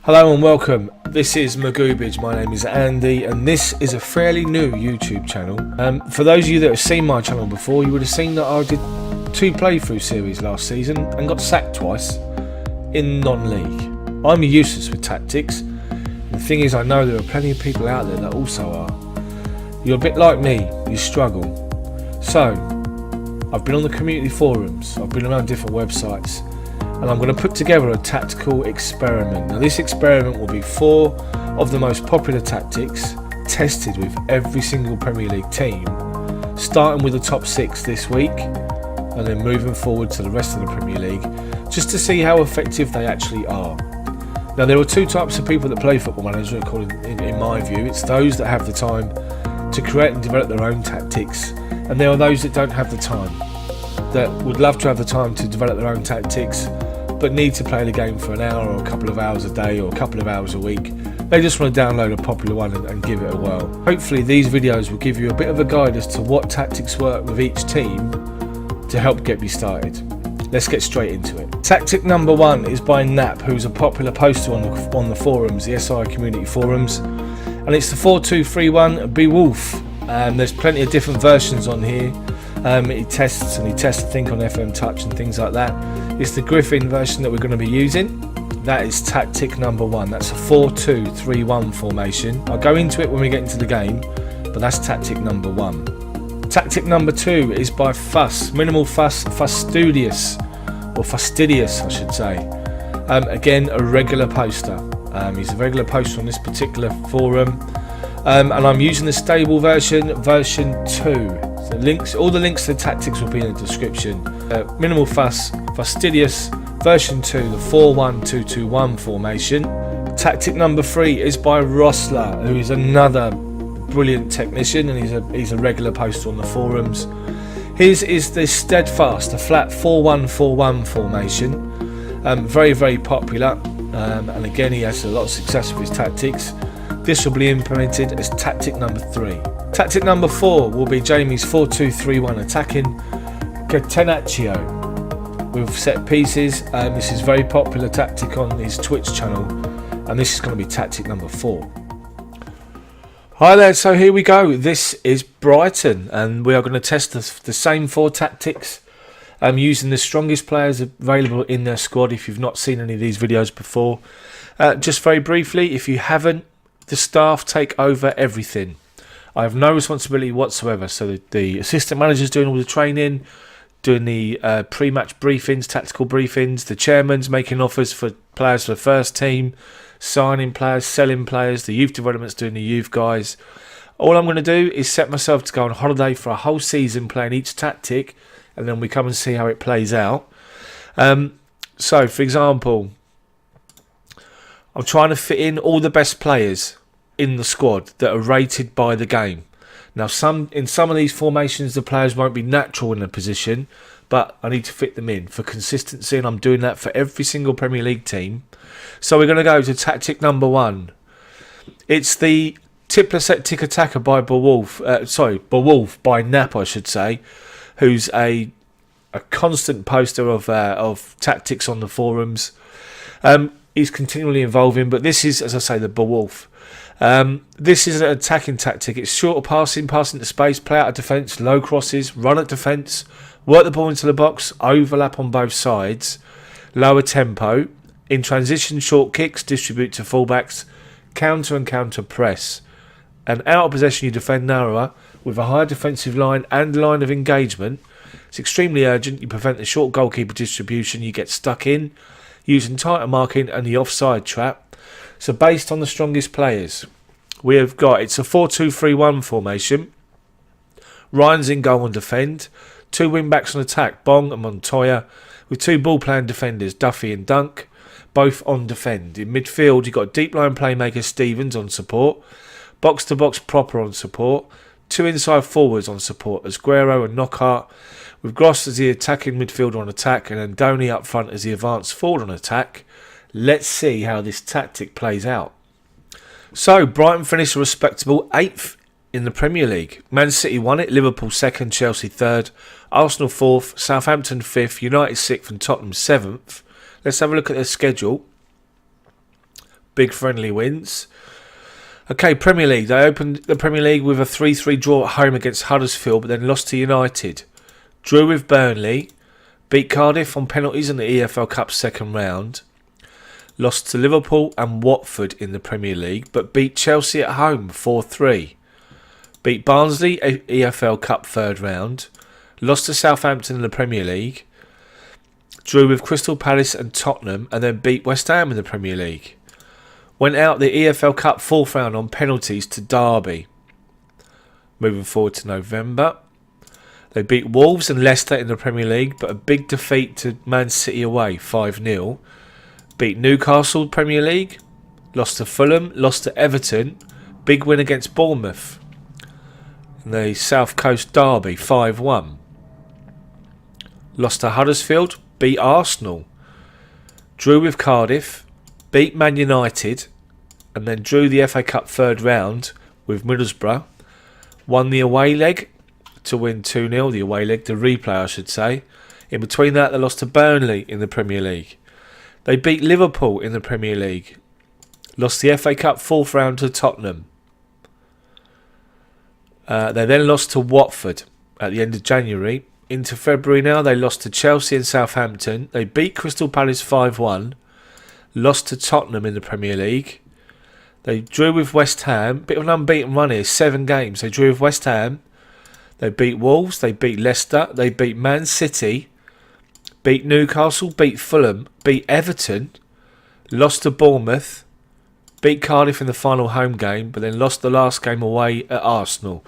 Hello and welcome. This is McGoobage. My name is Andy and this is a fairly new YouTube channel. For those of you that have seen my channel before, you would have seen that I did 2 playthrough series last season and got sacked twice in non-league. I'm useless with tactics. The thing is, I know there are plenty of people out there that also are. You're a bit like me, you struggle. So, I've been on the community forums, I've been around different websites, and I'm going to put together a tactical experiment. Now this experiment will be 4 of the most popular tactics tested with every single Premier League team, starting with the top 6 this week and then moving forward to the rest of the Premier League, just to see how effective they actually are. Now there are 2 types of people that play Football Manager, in my view. It's those that have the time to create and develop their own tactics, and there are those that don't have the time, that would love to have the time to develop their own tactics but need to play the game for an hour or a couple of hours a day or a couple of hours a week. They just want to download a popular one and give it a whirl. Hopefully these videos will give you a bit of a guide as to what tactics work with each team to help get me started. Let's get straight into it. Tactic number 1 is by Knap, who's a popular poster on the forums, the SI community forums, and it's the 4-2-3-1 Beowulf. There's plenty of different versions on here. He tests I think on FM Touch and things like that. It's the Giraffin version that we're going to be using. That is tactic number 1. That's a 4-2-3-1 formation. I'll go into it when we get into the game, but that's tactic number 1. Tactic number 2 is by Fuss, Minimal Fuss, Fastidious, or Fastidious I should say. Again, a regular poster. He's a regular poster on this particular forum, and I'm using the stable version 2. So all the links to the tactics will be in the description. Minimal Fuss, Fastidious, version 2, the 4-1-2-2-1 formation. Tactic number 3 is by Rossler, who is another brilliant technician, and he's a regular poster on the forums. His is the Steadfast, a flat 4-1-4-1 formation. Very, very popular, and again he has a lot of success with his tactics. This will be implemented as tactic number 3. Tactic number 4 will be Jamie's 4-2-3-1 attacking Catenaccio with set pieces. This is a very popular tactic on his Twitch channel, and this is going to be tactic number 4. Hi there, so here we go. This is Brighton, and we are going to test the same 4 tactics using the strongest players available in their squad. If you've not seen any of these videos before, just very briefly, if you haven't, the staff take over everything. I have no responsibility whatsoever, so the assistant manager's doing all the training, doing the pre-match briefings, tactical briefings, the chairman's making offers for players for the first team, signing players, selling players, the youth development's doing the youth guys. All I'm going to do is set myself to go on holiday for a whole season playing each tactic, and then we come and see how it plays out. So, for example, I'm trying to fit in all the best players in the squad that are rated by the game. Now in some of these formations the players won't be natural in a position, but I need to fit them in for consistency, and I'm doing that for every single Premier League team. So we're going to go to tactic number 1. It's the Tippler Set Tick Attacker by Beowulf by Knap I should say, who's a constant poster of tactics on the forums. He's continually evolving, but this is, as I say, the Beowulf. This is an attacking tactic. It's shorter passing to space, play out of defence, low crosses, run at defence, work the ball into the box, overlap on both sides, lower tempo, in transition short kicks, distribute to fullbacks, counter and counter press, and out of possession you defend narrower with a higher defensive line and line of engagement. It's extremely urgent. You prevent the short goalkeeper distribution, you get stuck in using tighter marking and the offside trap. So based on the strongest players, we have got, it's a 4-2-3-1 formation. Ryan's in goal and defend. 2 wing-backs on attack, Bong and Montoya, with 2 ball-playing defenders, Duffy and Dunk, both on defend. In midfield, you've got deep line playmaker Stevens on support, box-to-box Proper on support, 2 inside forwards on support, as Guerrero and Knockhart, with Gross as the attacking midfielder on attack, and then Donny up front as the advanced forward on attack. Let's see how this tactic plays out. So, Brighton finished a respectable 8th in the Premier League. Man City won it, Liverpool 2nd, Chelsea 3rd, Arsenal 4th, Southampton 5th, United 6th and Tottenham 7th. Let's have a look at their schedule. big friendly wins. Okay, Premier League. They opened the Premier League with a 3-3 draw at home against Huddersfield, but then lost to United. Drew with Burnley. Beat Cardiff on penalties in the EFL Cup second round. Lost to Liverpool and Watford in the Premier League, but beat Chelsea at home 4-3. Beat Barnsley, EFL Cup third round. Lost to Southampton in the Premier League. Drew with Crystal Palace and Tottenham, and then beat West Ham in the Premier League. Went out the EFL Cup fourth round on penalties to Derby. Moving forward to November. They beat Wolves and Leicester in the Premier League, but a big defeat to Man City away, 5-0. Beat Newcastle Premier League. Lost to Fulham. Lost to Everton. Big win against Bournemouth. In the South Coast Derby, 5-1. Lost to Huddersfield. Beat Arsenal. Drew with Cardiff. Beat Man United. And then drew the FA Cup third round with Middlesbrough. Won the away leg to win 2-0. The away leg, the replay I should say. In between that they lost to Burnley in the Premier League. They beat Liverpool in the Premier League. Lost the FA Cup fourth round to Tottenham. They then lost to Watford at the end of January. Into February now, they lost to Chelsea and Southampton. They beat Crystal Palace 5-1. Lost to Tottenham in the Premier League. They drew with West Ham. Bit of an unbeaten run here, 7 games. They drew with West Ham. They beat Wolves. They beat Leicester. They beat Man City. Beat Newcastle. Beat Fulham. Beat Everton. Lost to Bournemouth. Beat Cardiff in the final home game, but then lost the last game away at Arsenal.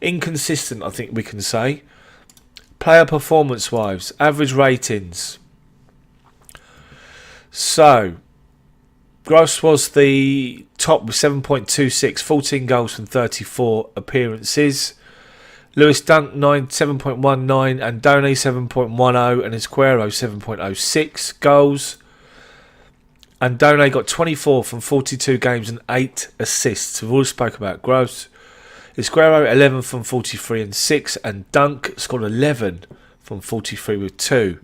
Inconsistent, I think we can say. Player performance-wise, average ratings. So, Gross was the top with 7.26, 14 goals from 34 appearances. Lewis Dunk 7.19, and Done 7.10, and Esquero 7.06 goals. And Done got 24 from 42 games and 8 assists. We've already spoke about Gross. Esquero 11 from 43 and 6, and Dunk scored 11 from 43 with 2.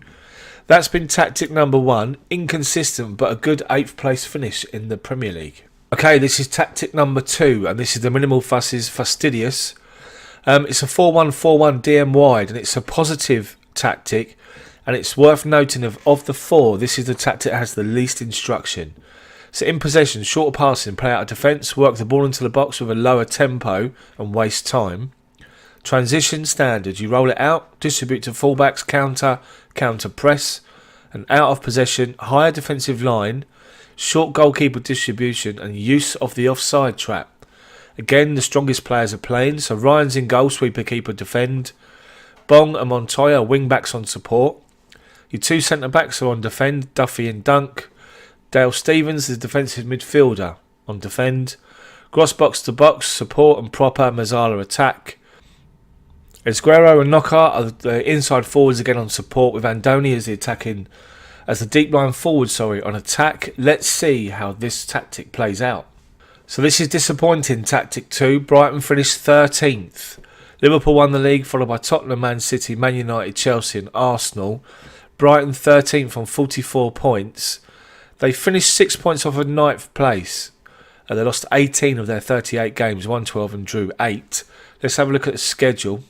That's been tactic number 1, inconsistent but a good 8th place finish in the Premier League. Okay, this is tactic number 2, and this is the minimal fusses fastidious. It's a 4-1-4-1 DM wide, and it's a positive tactic, and it's worth noting of the 4, this is the tactic that has the least instruction. So in possession, shorter passing, play out of defence, work the ball into the box with a lower tempo and waste time. Transition standard, you roll it out, distribute to fullbacks, counter press, and out of possession, higher defensive line, short goalkeeper distribution and use of the offside trap. Again, the strongest players are playing, so Ryan's in goal, sweeper, keeper, defend. Bong and Montoya are wing backs on support. Your 2 centre backs are on defend, Duffy and Dunk. Dale Stevens is defensive midfielder on defend. Gross box to box, support and proper, Mazzala attack. Esquero and Knockaert are the inside forwards again on support, with Andoni as the deep line forward on attack. Let's see how this tactic plays out. So this is disappointing tactic 2. Brighton finished 13th. Liverpool won the league, followed by Tottenham, Man City, Man United, Chelsea and Arsenal. Brighton 13th on 44 points. They finished 6 points off of 9th place. They lost 18 of their 38 games, won 12 and drew 8. Let's have a look at the schedule.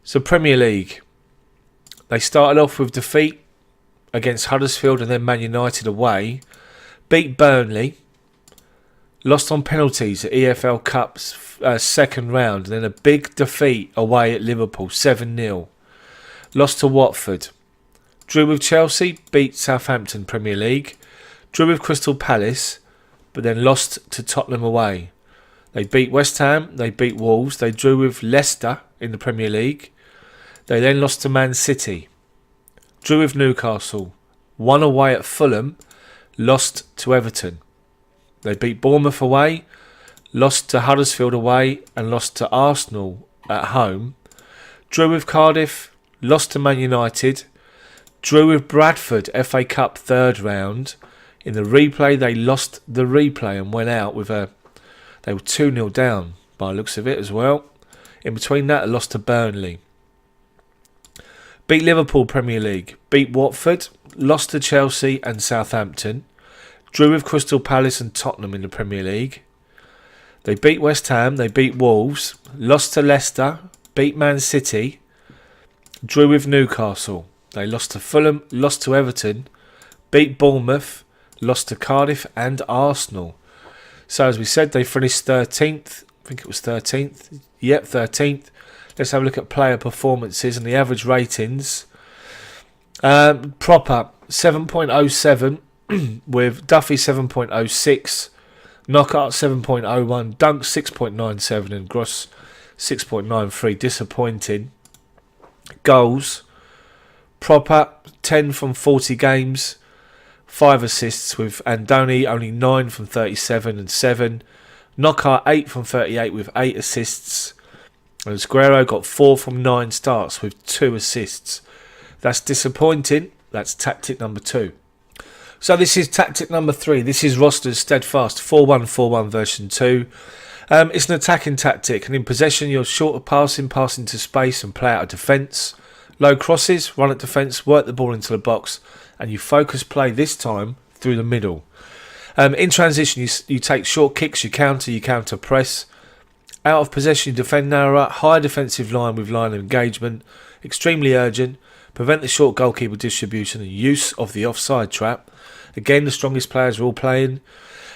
So Premier League. They started off with defeat against Huddersfield and then Man United away. Beat Burnley. Lost on penalties at EFL Cup's second round. And then a big defeat away at Liverpool, 7-0. Lost to Watford. Drew with Chelsea, beat Southampton Premier League. Drew with Crystal Palace, but then lost to Tottenham away. They beat West Ham, they beat Wolves, they drew with Leicester in the Premier League. They then lost to Man City. Drew with Newcastle, won away at Fulham, lost to Everton. They beat Bournemouth away, lost to Huddersfield away, and lost to Arsenal at home. Drew with Cardiff, lost to Man United. Drew with Bradford, FA Cup third round. In the replay, they lost the replay and went out with they were 2-0 down by the looks of it as well. In between that, they lost to Burnley. Beat Liverpool Premier League. Beat Watford. Lost to Chelsea and Southampton. drew with Crystal Palace and Tottenham in the Premier League. They beat West Ham, they beat Wolves, lost to Leicester, beat Man City, drew with Newcastle. They lost to Fulham, lost to Everton, beat Bournemouth, lost to Cardiff and Arsenal. So as we said, they finished 13th. I think it was 13th. Yep, 13th. Let's have a look at player performances and the average ratings. Proper 7.07 with Duffy 7.06, Knockout 7.01, Dunk 6.97 and Gross 6.93. Disappointing. Goals. Proper 10 from 40 games, 5 assists with Andoni only 9 from 37 and 7. Knockout 8 from 38 with 8 assists. And Aguero got 4 from 9 starts with 2 assists. That's disappointing. That's tactic number 2. So this is tactic number 3. This is Roster's Steadfast 4-1-4-1 version 2. It's an attacking tactic, and in possession you're short of passing to space and play out of defence. Low crosses, run at defence, work the ball into the box, and you focus play this time through the middle. In transition you take short kicks, you counter press. Out of possession you defend narrower, high defensive line with line of engagement, extremely urgent, prevent the short goalkeeper distribution and use of the offside trap. Again, the strongest players are all playing.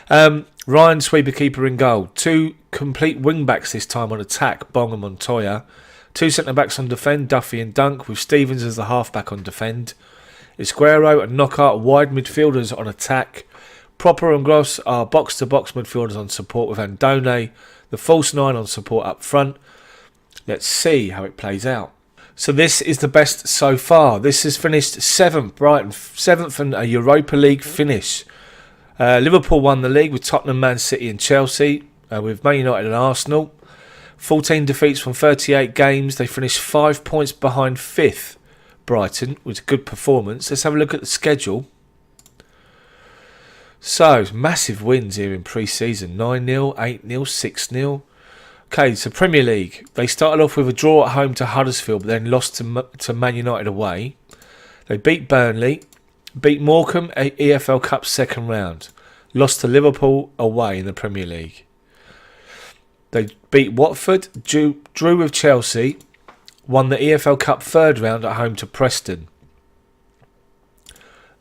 Ryan, sweeper keeper in goal. 2 complete wing backs this time on attack, Bong and Montoya. 2 centre-backs on defend, Duffy and Dunk, with Stevens as the half-back on defend. Aguero and Knockout wide midfielders on attack. Proper and Gross are box-to-box midfielders on support with Andone, the false 9 on support up front. Let's see how it plays out. So this is the best so far. This has finished 7th, Brighton 7th and a Europa League finish. Liverpool won the league with Tottenham, Man City and Chelsea, with Man United and Arsenal. 14 defeats from 38 games. They finished 5 points behind 5th. Brighton was a good performance. Let's have a look at the schedule. So, massive wins here in pre-season. 9-0, 8-0, 6-0. Okay, so Premier League. They started off with a draw at home to Huddersfield, but then lost to Man United away. They beat Burnley, beat Morecambe at EFL Cup second round. Lost to Liverpool away in the Premier League. They beat Watford, drew with Chelsea, won the EFL Cup third round at home to Preston.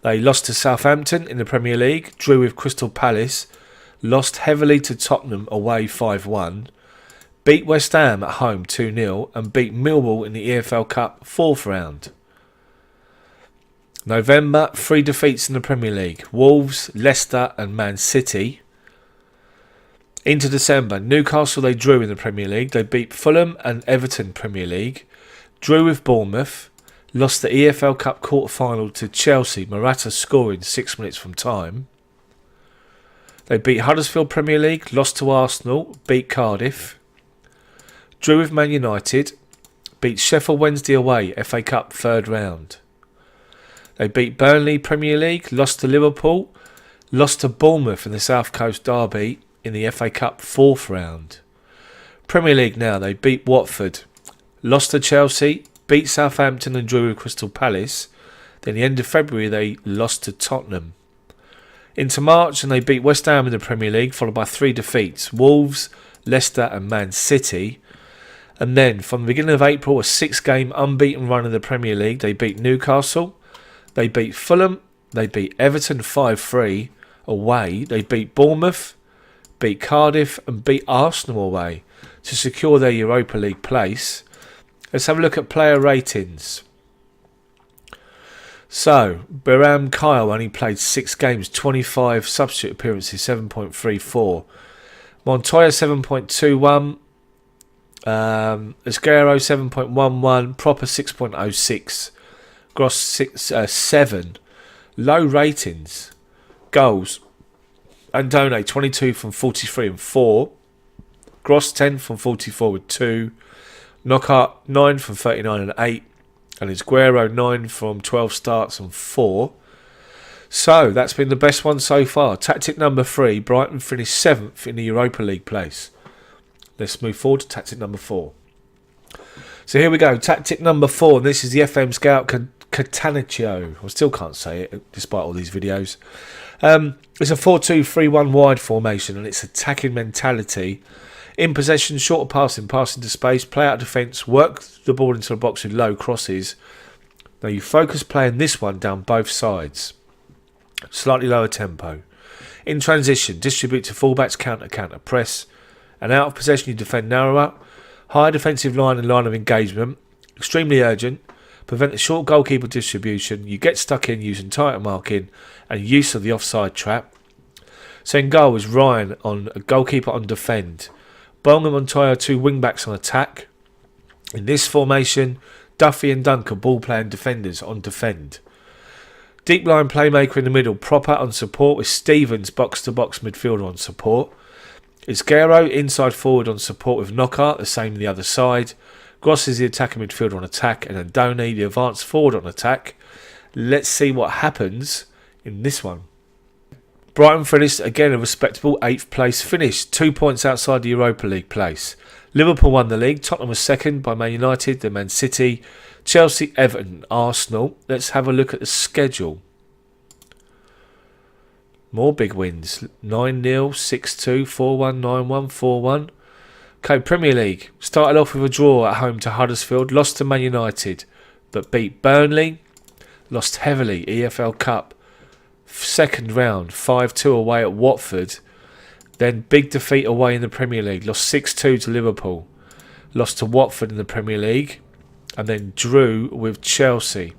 They lost to Southampton in the Premier League, drew with Crystal Palace, lost heavily to Tottenham away 5-1, beat West Ham at home 2-0 and beat Millwall in the EFL Cup fourth round. November, 3 defeats in the Premier League, Wolves, Leicester and Man City. Into December, Newcastle they drew in the Premier League. They beat Fulham and Everton Premier League. Drew with Bournemouth. Lost the EFL Cup quarter-final to Chelsea. Morata scoring 6 minutes from time. They beat Huddersfield Premier League. Lost to Arsenal. Beat Cardiff. Drew with Man United. Beat Sheffield Wednesday away. FA Cup third round. They beat Burnley Premier League. Lost to Liverpool. Lost to Bournemouth in the South Coast Derby in the FA Cup fourth round. Premier League now, they beat Watford, lost to Chelsea, beat Southampton and drew with Crystal Palace. Then the end of February they lost to Tottenham. Into March and they beat West Ham in the Premier League, followed by 3 defeats, Wolves, Leicester and Man City. And then from the beginning of April, a 6-game unbeaten run in the Premier League. They beat Newcastle, they beat Fulham, they beat Everton 5-3 away, they beat Bournemouth, beat Cardiff and beat Arsenal away to secure their Europa League place. Let's have a look at player ratings. So, Biram Kyle only played 6 games, 25 substitute appearances, 7.34. Montoya 7.21. Aguero 7.11. Proper 6.06. Gross 7. Low ratings. Goals. Andone 22 from 43 and 4. Gross 10 from 44 with 2. Knockout 9 from 39 and 8. And Aguero 9 from 12 starts and 4. So that's been the best one so far. Tactic number 3. Brighton finished 7th in the Europa League place. Let's move forward to tactic number 4. So here we go. Tactic number 4. And this is the FM Scout Catanaccio. I still can't say it despite all these videos. It's a 4-2-3-1 wide formation, and it's attacking mentality. In possession, shorter passing, pass into space, play out of defence, work the ball into the box with low crosses. Now you focus playing this one down both sides. Slightly lower tempo. In transition, distribute to fullbacks, counter, press. And out of possession, you defend narrower. Higher defensive line and line of engagement. Extremely urgent. Prevent the short goalkeeper distribution. You get stuck in using tighter marking and use of the offside trap. So in goal is Ryan on a goalkeeper on defend. Bong and Montoya, 2 wing-backs on attack. In this formation, Duffy and Duncan, ball-playing defenders on defend. Deep line playmaker in the middle, proper on support with Stevens, box-to-box midfielder on support. Isguero, inside forward on support with Knockout, the same on the other side. Gross is the attacking midfielder on attack, and Andoni, the advanced forward on attack. Let's see what happens in this one. Brighton finished again a respectable 8th place finish, 2 points outside the Europa League place. Liverpool won the league, Tottenham was second by Man United, then Man City, Chelsea, Everton, Arsenal. Let's have a look at the schedule. More big wins, 9-0, 6-2, 4-1, 9-1, 4-1. Okay, Premier League, started off with a draw at home to Huddersfield, lost to Man United, but beat Burnley, lost heavily, EFL Cup. Second round, 5-2 away at Watford. Then big defeat away in the Premier League. Lost 6-2 to Liverpool. Lost to Watford in the Premier League. And then drew with Chelsea.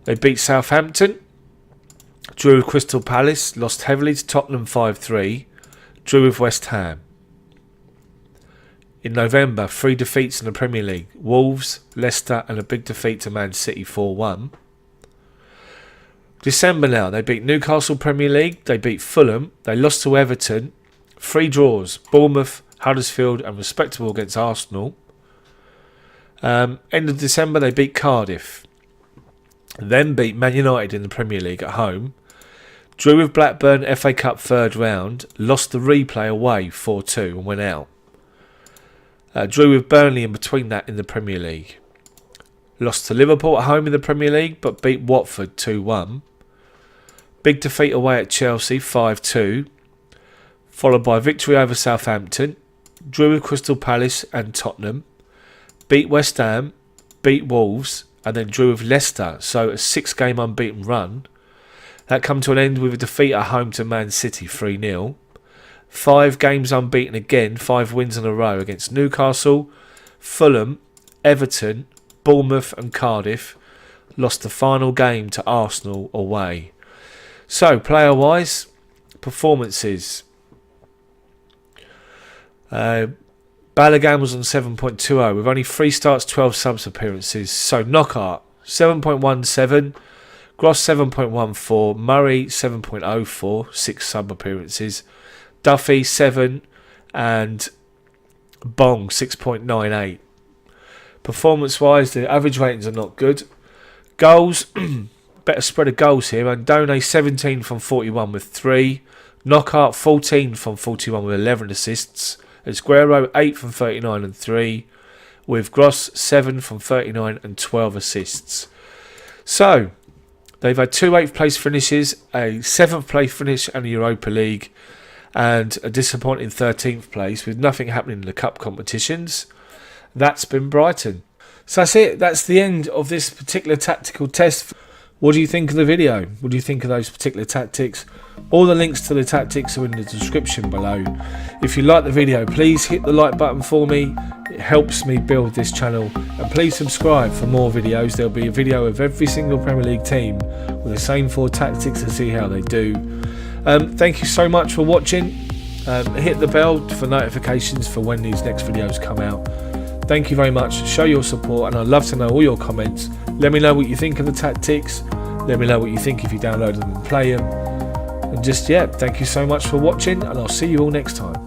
They beat Southampton. Drew with Crystal Palace. Lost heavily to Tottenham 5-3. Drew with West Ham. In November, 3 defeats in the Premier League. Wolves, Leicester and a big defeat to Man City 4-1. December now, they beat Newcastle Premier League, they beat Fulham, they lost to Everton, 3 draws, Bournemouth, Huddersfield and respectable against Arsenal. End of December they beat Cardiff, then beat Man United in the Premier League at home, drew with Blackburn FA Cup 3rd round, lost the replay away 4-2 and went out. Drew with Burnley in between that in the Premier League. Lost to Liverpool at home in the Premier League but beat Watford 2-1. Big defeat away at Chelsea 5-2, followed by victory over Southampton, drew with Crystal Palace and Tottenham, beat West Ham, beat Wolves and then drew with Leicester, so a 6-game unbeaten run. That come to an end with a defeat at home to Man City 3-0. 5 games unbeaten again, 5 wins in a row against Newcastle, Fulham, Everton, Bournemouth and Cardiff. Lost the final game to Arsenal away. So, player-wise, performances. Balogun was on 7.20 with only 3 starts, 12 subs appearances. So, Knockout 7.17, Gross 7.14, Murray 7.04, 6 sub appearances, Duffy 7 and Bong 6.98. Performance-wise, the average ratings are not good. Goals, better spread of goals here. Andoni 17 from 41 with 3. Knockout 14 from 41 with 11 assists. Isguero 8 from 39 and 3. With Gross 7 from 39 and 12 assists. So, they've had 2 8th place finishes, a 7th place finish in the Europa League, and a disappointing 13th place with nothing happening in the cup competitions. That's been Brighton. So that's it. That's the end of this particular tactical test. What do you think of the video? What do you think of those particular tactics? All the links to the tactics are in the description below. If you like the video, please hit the like button for me. It helps me build this channel. And please subscribe for more videos. There'll be a video of every single Premier League team with the same 4 tactics to see how they do. Thank you so much for watching. Hit the bell for notifications for when these next videos come out. Thank you very much. Show your support and I'd love to know all your comments. Let me know what you think of the tactics. Let me know what you think if you download them and play them. And just, yeah, thank you so much for watching and I'll see you all next time.